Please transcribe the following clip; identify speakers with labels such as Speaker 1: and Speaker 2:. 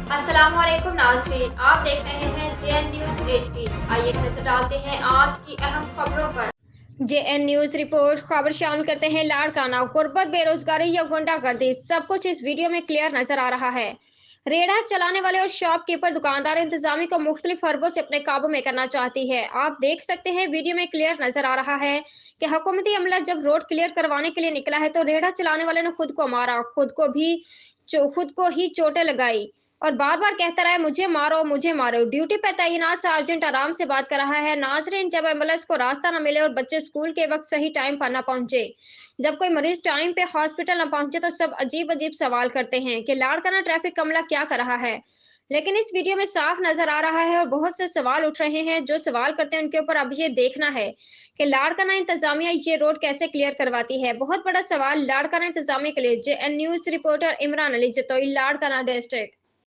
Speaker 1: अस्सलामुअलैकुम नाज़रीन, आप देख रहे हैं जेएन न्यूज़ एचडी। आइए एक नजर डालते हैं आज की अहम खबरों पर। जेएन न्यूज़ रिपोर्ट खबर शामिल करते हैं लाड़काना, गुर्बत, बेरोजगारी या गुंडागर्दी, सब कुछ इस वीडियो में क्लियर नजर आ रहा है। रेढ़ा चलाने वाले और शॉपकीपर दुकानदार इंतजामी को मुख्तलिफ हरबों से अपने काबू में करना चाहती है। आप देख सकते हैं वीडियो में क्लियर नजर आ रहा है कि हुकूमती अमला जब रोड क्लियर करवाने के लिए निकला है तो रेढ़ा चलाने वाले ने खुद को मारा, खुद को ही चोटें लगाई और बार-बार कहता रहा है मुझे मारो। ड्यूटी पे तैनात सार्जेंट आराम से बात कर रहा है। नाज़रीन, जब एम्बुलेंस को रास्ता न मिले और बच्चे स्कूल के वक्त सही टाइम पर न पहुंचे, जब कोई मरीज टाइम पे हॉस्पिटल न पहुंचे तो सब अजीब-अजीब सवाल करते हैं कि लाड़काना ट्रैफिक अमला क्या कर रहा है। लेकिन इस वीडियो में साफ नजर आ रहा है और बहुत से सवाल उठ रहे हैं। जो सवाल करते हैं उनके ऊपर अब ये देखना है कि लाड़काना इंतजामिया ये रोड कैसे क्लियर करवाती है। बहुत बड़ा सवाल लाड़काना इंतजामिया के लिए। JN news reporter Imran Ali Jatoi, Larkana district.